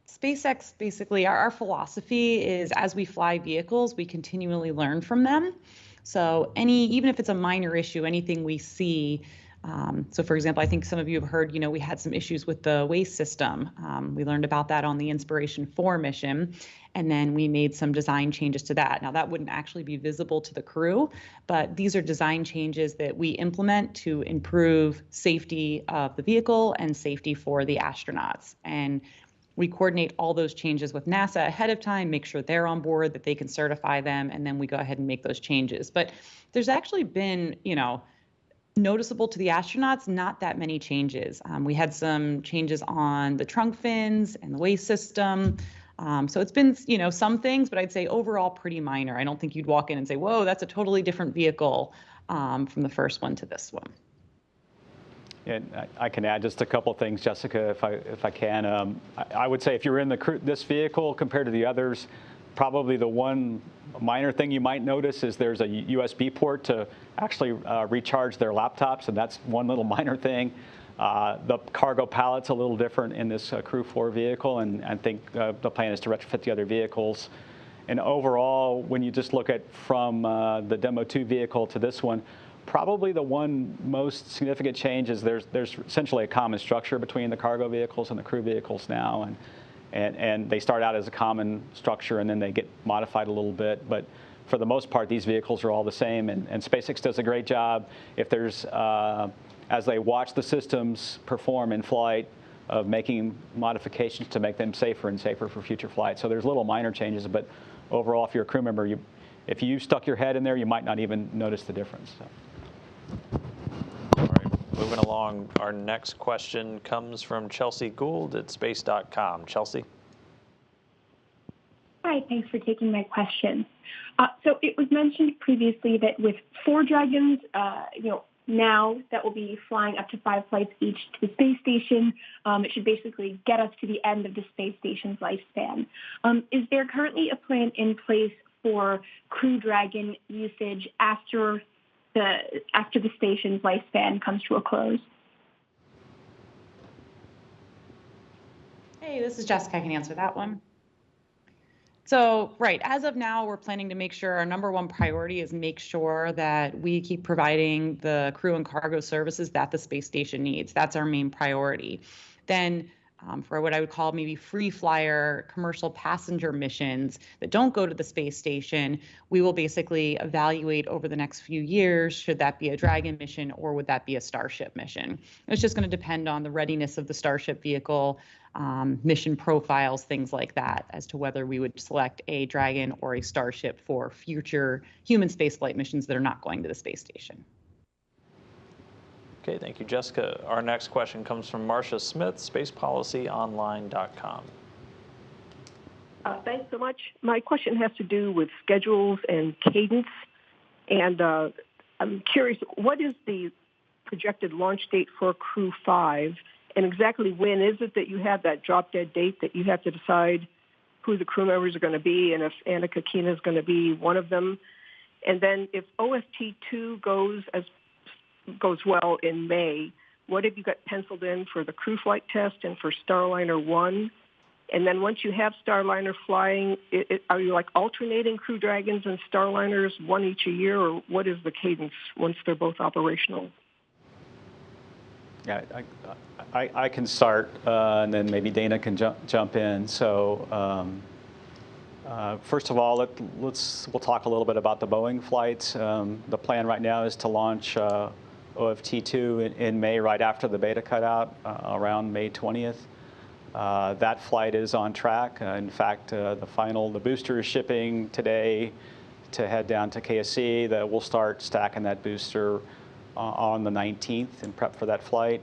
SpaceX, basically, our philosophy is as we fly vehicles, we continually learn from them. So even if it's a minor issue, anything we see, so for example, I think some of you have heard, we had some issues with the waste system. We learned about that on the Inspiration 4 mission, and then we made some design changes to that. Now, that wouldn't actually be visible to the crew, but these are design changes that we implement to improve safety of the vehicle and safety for the astronauts. And we coordinate all those changes with NASA ahead of time, make sure they're on board, that they can certify them, and then we go ahead and make those changes. But there's actually been, noticeable to the astronauts, not that many changes. We had some changes on the trunk fins and the waste system. So it's been, some things, but I'd say overall pretty minor. I don't think you'd walk in and say, whoa, that's a totally different vehicle from the first one to this one. And I can add just a couple things, Jessica, if I can. I would say if you're in this vehicle compared to the others, probably the one minor thing you might notice is there's a USB port to actually recharge their laptops, and that's one little minor thing. The cargo pallet's a little different in this Crew 4 vehicle, and I think the plan is to retrofit the other vehicles. And overall, when you just look at from the Demo 2 vehicle to this one, probably the one most significant change is there's essentially a common structure between the cargo vehicles and the crew vehicles now, and they start out as a common structure and then they get modified a little bit. But for the most part, these vehicles are all the same, and SpaceX does a great job. If there's as they watch the systems perform in flight, of making modifications to make them safer and safer for future flights. So there's little minor changes, but overall, if you're a crew member, if you stuck your head in there, you might not even notice the difference. So. All right, moving along, our next question comes from Chelsea Gould at space.com. Chelsea? Hi, thanks for taking my question. So it was mentioned previously that with 4 Dragons, now that will be flying up to 5 flights each to the space station, it should basically get us to the end of the space station's lifespan. Is there currently a plan in place for Crew Dragon usage after the station's lifespan comes to a close? Hey, this is Jessica. I can answer that one. So, right, as of now, we're planning to make sure our number one priority is make sure that we keep providing the crew and cargo services that the space station needs. That's our main priority. Then for what I would call maybe free flyer commercial passenger missions that don't go to the space station, we will basically evaluate over the next few years, should that be a Dragon mission or would that be a Starship mission? It's just going to depend on the readiness of the Starship vehicle, mission profiles, things like that, as to whether we would select a Dragon or a Starship for future human spaceflight missions that are not going to the space station. Okay, thank you, Jessica. Our next question comes from Marcia Smith, spacepolicyonline.com. Thanks so much. My question has to do with schedules and cadence. And I'm curious, what is the projected launch date for Crew 5? And exactly when is it that you have that drop-dead date that you have to decide who the crew members are going to be and if Annika Kina is going to be one of them? And then if OFT-2 goes well in May, what have you got penciled in for the crew flight test and for Starliner 1? And then once you have Starliner flying, are you like alternating Crew Dragons and Starliners, one each a year, or what is the cadence once they're both operational? Yeah, I can start, and then maybe Dana can jump in. So first of all, we'll talk a little bit about the Boeing flights. The plan right now is to launch OFT-2 in May, right after the beta cutout, around May 20th. That flight is on track. In fact, the booster is shipping today to head down to KSC. We'll start stacking that booster on the 19th and prep for that flight.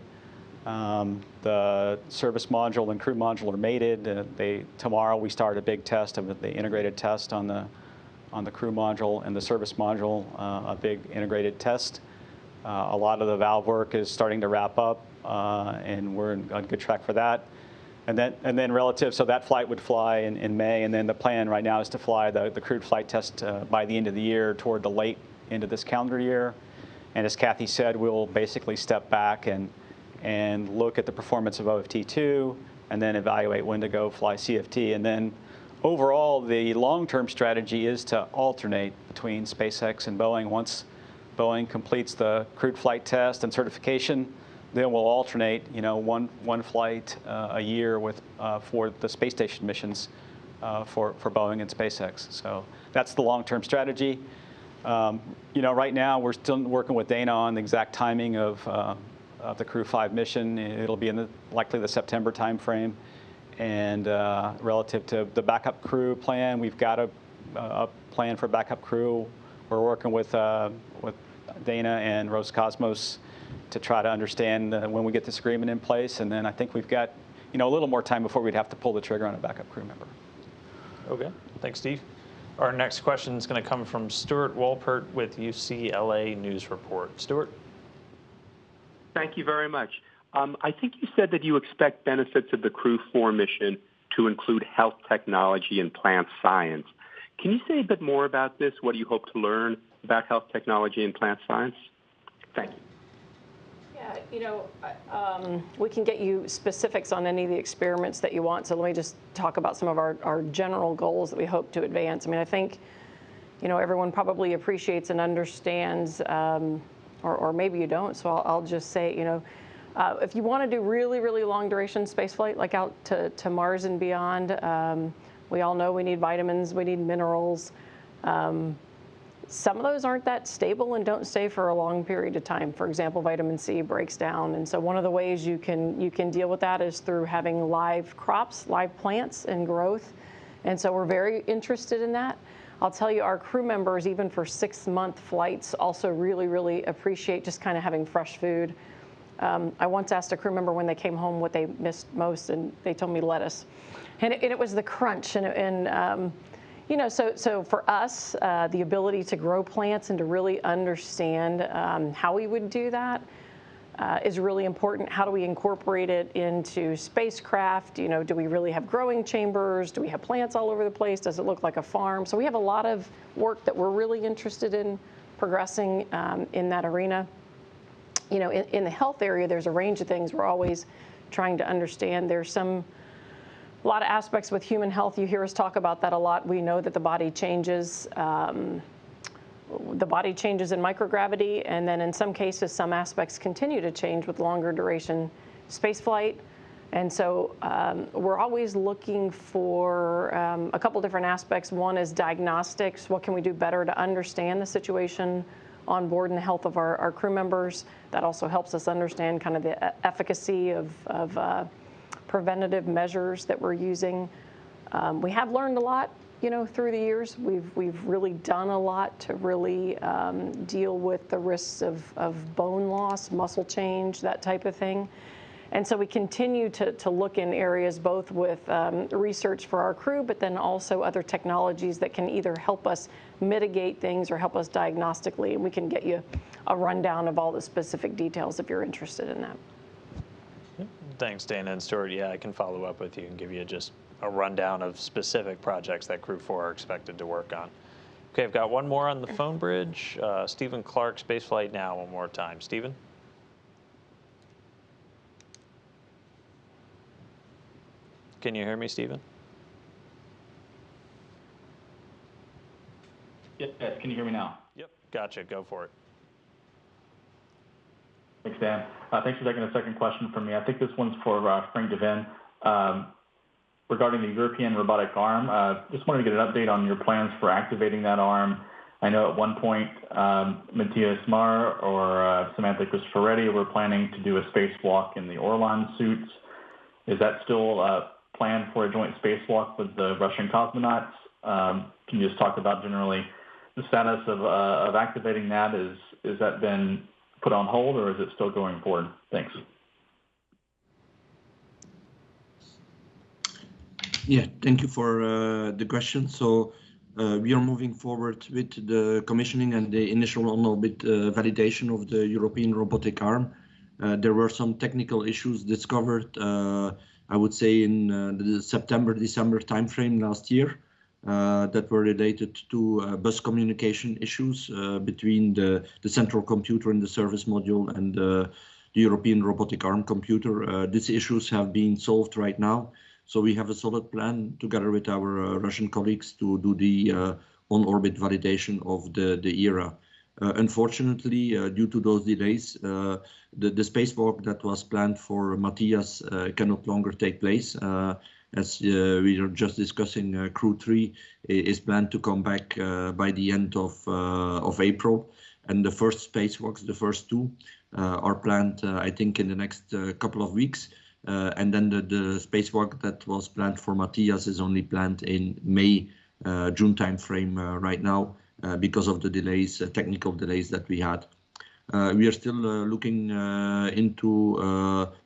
The service module and crew module are mated. Tomorrow we start a big test of the integrated test on the crew module and the service module, a big integrated test. A lot of the valve work is starting to wrap up, and we're on good track for that. And then relative, so that flight would fly in May, and then the plan right now is to fly the crewed flight test by the end of the year, toward the late end of this calendar year. And as Kathy said, we'll basically step back and look at the performance of OFT-2, and then evaluate when to go fly CFT. And then overall, the long-term strategy is to alternate between SpaceX and Boeing. Once Boeing completes the crewed flight test and certification, then we'll alternate, one flight a year for the space station missions for Boeing and SpaceX. So that's the long-term strategy. Right now we're still working with Dana on the exact timing of the Crew 5 mission. It'll be in likely the September timeframe. And relative to the backup crew plan, we've got a plan for backup crew. We're working with Dana and Roscosmos to try to understand when we get this agreement in place. And then I think we've got a little more time before we'd have to pull the trigger on a backup crew member. Okay, thanks, Steve. Our next question is going to come from Stuart Wolpert with UCLA News Report. Stuart? Thank you very much. I think you said that you expect benefits of the Crew 4 mission to include health technology and plant science. Can you say a bit more about this? What do you hope to learn about health technology and plant science? Thank you. Yeah, we can get you specifics on any of the experiments that you want. So let me just talk about some of our general goals that we hope to advance. I mean, I think, everyone probably appreciates and understands, or maybe you don't. So I'll just say, if you want to do really, really long duration spaceflight, like out to Mars and beyond, we all know we need vitamins, we need minerals. Some of those aren't that stable and don't stay for a long period of time. For example, vitamin C breaks down. And so one of the ways you can deal with that is through having live crops, live plants and growth. And so we're very interested in that. I'll tell you, our crew members, even for 6-month flights, also really, really appreciate just kind of having fresh food. I once asked a crew member when they came home what they missed most, and they told me lettuce. And it was the crunch. So for us, the ability to grow plants and to really understand how we would do that is really important. How do we incorporate it into spacecraft? Do we really have growing chambers? Do we have plants all over the place? Does it look like a farm? So we have a lot of work that we're really interested in progressing in that arena. In the health area, there's a range of things we're always trying to understand. There's a lot of aspects with human health. You hear us talk about that a lot. We know that the body changes. The body changes in microgravity, and then in some cases, some aspects continue to change with longer duration spaceflight. And so we're always looking for a couple different aspects. One is diagnostics. What can we do better to understand the situation on board and the health of our crew members? That also helps us understand kind of the efficacy of preventative measures that we're using. We have learned a lot, through the years. We've really done a lot to really deal with the risks of bone loss, muscle change, that type of thing. And so we continue to look in areas both with research for our crew, but then also other technologies that can either help us mitigate things or help us diagnostically. And we can get you a rundown of all the specific details if you're interested in that. Thanks, Dana and Stuart. Yeah, I can follow up with you and give you just a rundown of specific projects that Crew 4 are expected to work on. Okay, I've got one more on the phone bridge. Stephen Clark, Spaceflight Now, one more time. Stephen? Can you hear me, Stephen? Yes, can you hear me now? Yep, gotcha. Go for it. Thanks, Dan. Thanks for taking a second question from me. I think this one's for Frank Devin. Regarding the European robotic arm, just wanted to get an update on your plans for activating that arm. I know at one point, Matthias Marr or Samantha Cristoforetti were planning to do a spacewalk in the Orlan suits. Is that still planned for a joint spacewalk with the Russian cosmonauts? Can you just talk about generally the status of activating that? Is that been put on hold, or is it still going forward? Thanks. Yeah, thank you for the question. So we are moving forward with the commissioning and the initial on-orbit validation of the European robotic arm. There were some technical issues discovered, I would say, in the September-December timeframe last year that were related to bus communication issues between the central computer and the service module and the European robotic arm computer. These issues have been solved right now. So we have a solid plan together with our Russian colleagues to do the on-orbit validation of the ERA. Unfortunately, due to those delays, the spacewalk that was planned for Matthias can no longer take place. As we were just discussing, Crew 3 is planned to come back by the end of April. And the first spacewalks, the first two, are planned, I think, in the next couple of weeks. And then the spacewalk that was planned for Matthias is only planned in May, June timeframe right now because of the delays, technical delays that we had. We are still looking into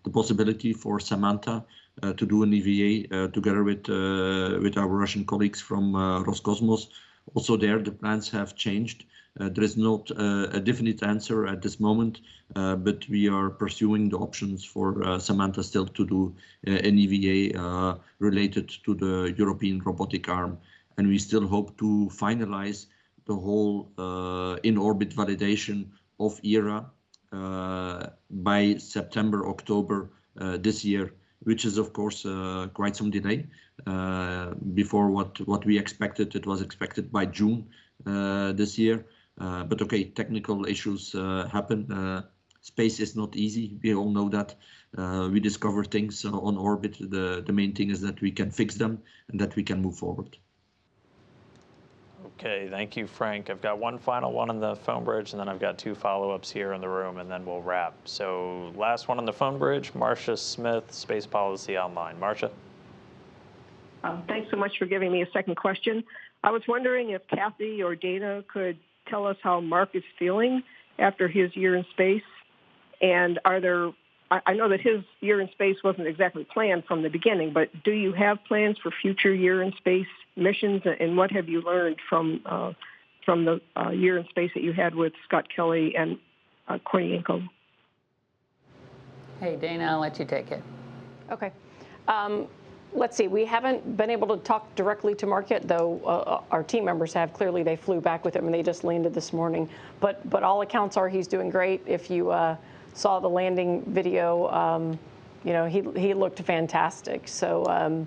the possibility for Samantha to do an EVA together with our Russian colleagues from Roscosmos. Also there, the plans have changed. There is not a definite answer at this moment, but we are pursuing the options for Samantha still to do an EVA related to the European robotic arm. And we still hope to finalize the whole in-orbit validation of ERA by September, October this year, which is of course quite some delay. Before what we expected, it was expected by June this year. But okay, technical issues happen. Space is not easy, we all know that. We discover things on orbit. The main thing is that we can fix them and that we can move forward. Okay, thank you, Frank. I've got one final one on the phone bridge, and then I've got two follow-ups here in the room, and then we'll wrap. So last one on the phone bridge, Marcia Smith, Space Policy Online. Marcia? Thanks so much for giving me a second question. I was wondering if Kathy or Dana could tell us how Mark is feeling after his year in space. And I know that his year in space wasn't exactly planned from the beginning, but do you have plans for future year in space missions? And what have you learned from the year in space that you had with Scott Kelly and Kornienko? Hey, Dana, I'll let you take it. Okay. Let's see. We haven't been able to talk directly to Mark yet, though our team members have. Clearly, they flew back with him, and they just landed this morning. But all accounts are he's doing great. If you saw the landing video, you know, he looked fantastic. So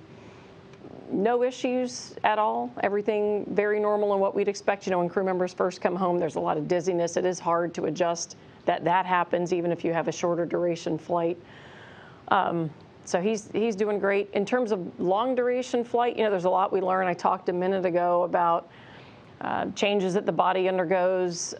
no issues at all. Everything very normal and what we'd expect. You know, when crew members first come home, there's a lot of dizziness. It is hard to adjust. That happens even if you have a shorter duration flight. So he's doing great. In terms of long duration flight, you know, there's a lot we learn. I talked a minute ago about changes that the body undergoes.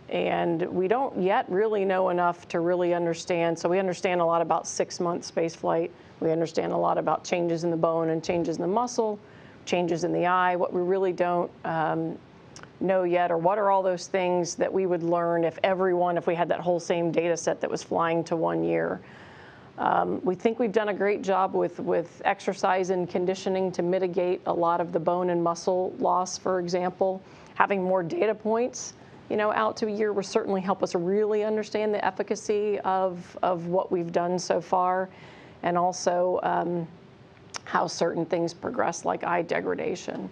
And we don't yet really know enough to really understand. So we understand a lot about 6-month space flight. We understand a lot about changes in the bone and changes in the muscle, changes in the eye. What we really don't know yet, or what are all those things that we would learn if we had that whole same data set that was flying to 1 year. We think we've done a great job with exercise and conditioning to mitigate a lot of the bone and muscle loss, for example. Having more data points, you know, out to a year will certainly help us really understand the efficacy of what we've done so far, and also how certain things progress, like eye degradation.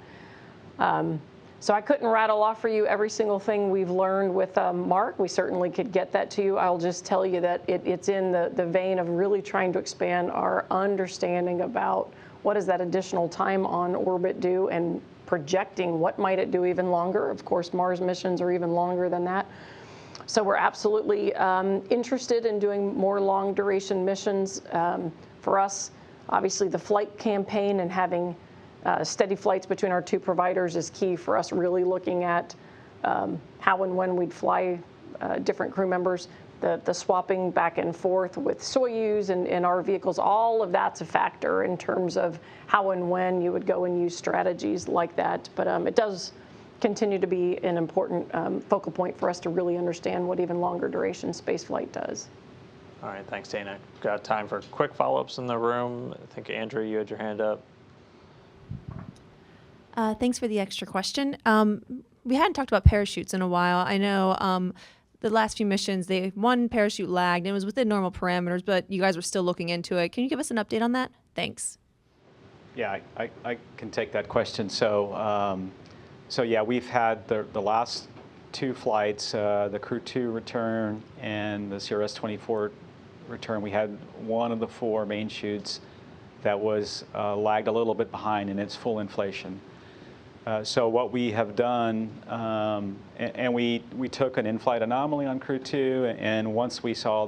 So I couldn't rattle off for you every single thing we've learned with Mark. We certainly could get that to you. I'll just tell you that it's in the vein of really trying to expand our understanding about what does that additional time on orbit do, and projecting what might it do even longer. Of course, Mars missions are even longer than that. So we're absolutely interested in doing more long duration missions. For us, obviously the flight campaign and having steady flights between our two providers is key for us, really looking at how and when we'd fly different crew members. The swapping back and forth with Soyuz and our vehicles, all of that's a factor in terms of how and when you would go and use strategies like that. But it does continue to be an important focal point for us to really understand what even longer duration space flight does. All right, thanks, Dana. Got time for quick follow-ups in the room. I think, Andrew, you had your hand up. Thanks for the extra question. We hadn't talked about parachutes in a while. I know the last few missions, one parachute lagged, and it was within normal parameters, but you guys were still looking into it. Can you give us an update on that? Thanks. Yeah, I can take that question. So yeah, we've had the last 2 flights, the Crew 2 return and the CRS-24 return. We had one of the 4 main chutes that was lagged a little bit behind in its full inflation. So what we have done, and we took an in-flight anomaly on Crew 2, and once we saw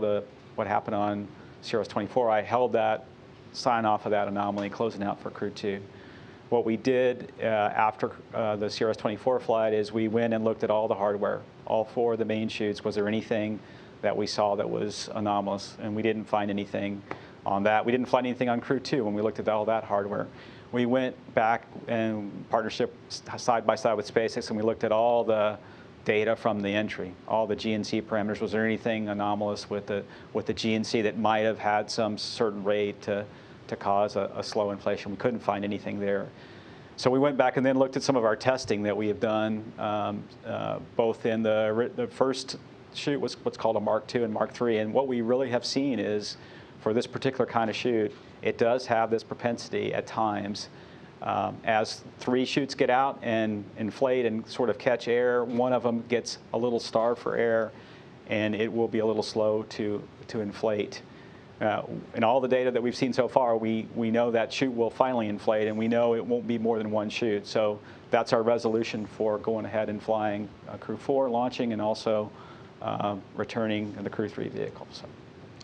what happened on CRS-24, I held that sign off of that anomaly, closing out for Crew 2. What we did after the CRS-24 flight is we went and looked at all the hardware, all 4 of the main chutes. Was there anything that we saw that was anomalous? And we didn't find anything on that. We didn't find anything on Crew 2 when we looked at all that hardware. We went back in partnership side by side with SpaceX, and we looked at all the data from the entry, all the GNC parameters. Was there anything anomalous with the GNC that might have had some certain rate to cause a slow inflation? We couldn't find anything there. So we went back and then looked at some of our testing that we have done, both in the first chute, what's called a Mark II and Mark III. And what we really have seen is, for this particular kind of chute, it does have this propensity at times. As 3 chutes get out and inflate and sort of catch air, one of them gets a little starved for air, and it will be a little slow to inflate. In all the data that we've seen so far, we know that chute will finally inflate, and we know it won't be more than 1 chute. So that's our resolution for going ahead and flying Crew 4, launching, and also returning the Crew 3 vehicle. So.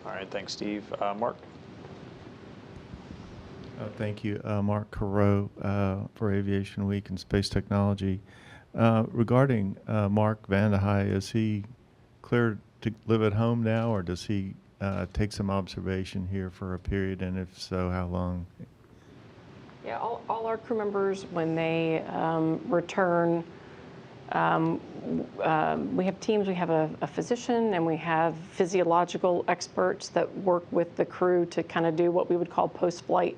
All right, thanks, Steve. Mark? Thank you, Mark Carreau for Aviation Week and Space Technology. Regarding Mark Vandehei, is he cleared to live at home now, or does he take some observation here for a period, and if so, how long? Yeah, all our crew members, when they return, we have teams. We have a physician, and we have physiological experts that work with the crew to kind of do what we would call post-flight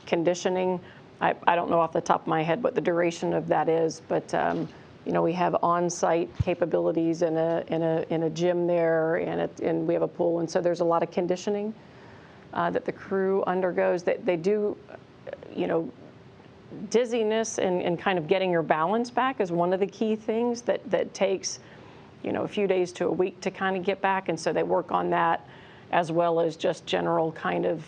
conditioning. I don't know off the top of my head what the duration of that is, but you know, we have on-site capabilities in a gym there, and we have a pool, and so there's a lot of conditioning that the crew undergoes. They do, you know, dizziness and kind of getting your balance back is one of the key things that takes, you know, a few days to a week to kind of get back, and so they work on that as well as just general kind of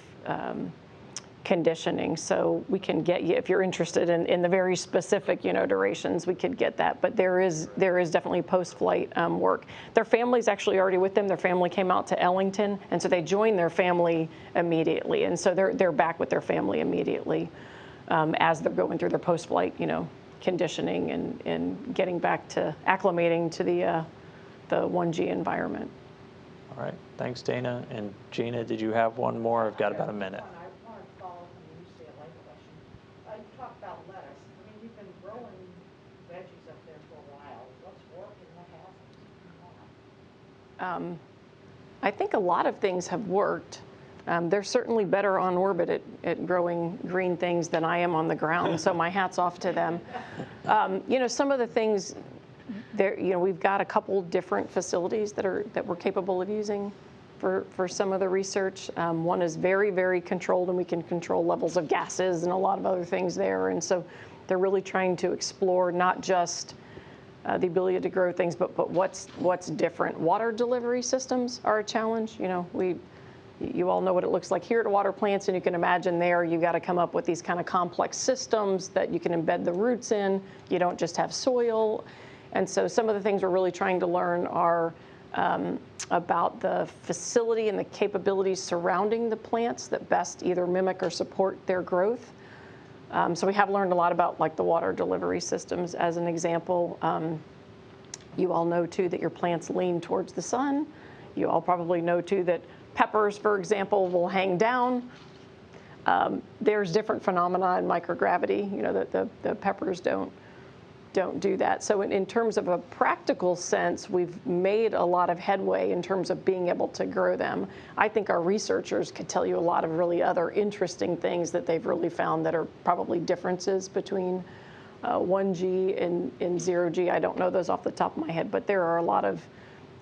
conditioning. So we can get you, if you're interested in the very specific, you know, durations, we could get that. But there is definitely post-flight work. Their family's actually already with them. Their family came out to Ellington, and so they joined their family immediately. And so they're back with their family immediately as they're going through their post-flight, you know, conditioning and getting back to acclimating to the 1G environment. All right, thanks, Dana. And Gina, did you have one more? I've got about a minute. I think a lot of things have worked. They're certainly better on orbit at growing green things than I am on the ground, so my hat's off to them. You know, some of the things, you know, we've got a couple different facilities that we're capable of using for some of the research. One is very, very controlled, and we can control levels of gases and a lot of other things there. And so they're really trying to explore not just the ability to grow things, but what's different. Water delivery systems are a challenge. You know, you all know what it looks like here at water plants, and you can imagine there you've got to come up with these kind of complex systems that you can embed the roots in. You don't just have soil. And so some of the things we're really trying to learn are about the facility and the capabilities surrounding the plants that best either mimic or support their growth. So we have learned a lot about like the water delivery systems as an example. You all know too that your plants lean towards the sun. You all probably know too that peppers, for example, will hang down. There's different phenomena in microgravity, you know, that the peppers don't do that. So in terms of a practical sense, we've made a lot of headway in terms of being able to grow them. I think our researchers could tell you a lot of really other interesting things that they've really found that are probably differences between 1G and 0G. I don't know those off the top of my head, but there are a lot of,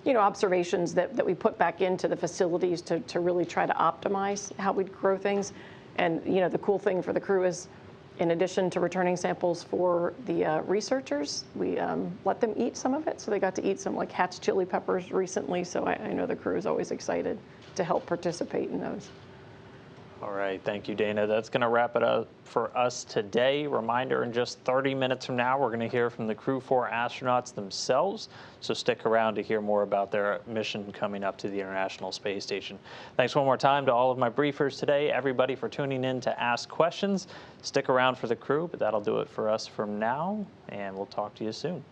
you know, observations that we put back into the facilities to really try to optimize how we grow things. And, you know, the cool thing for the crew is, in addition to returning samples for the researchers, we let them eat some of it. So they got to eat some like Hatch chili peppers recently. So I know the crew is always excited to help participate in those. All right, thank you, Dana. That's going to wrap it up for us today. Reminder, in just 30 minutes from now, we're going to hear from the Crew 4 astronauts themselves. So stick around to hear more about their mission coming up to the International Space Station. Thanks one more time to all of my briefers today, everybody for tuning in to ask questions. Stick around for the crew, but that'll do it for us from now, and we'll talk to you soon.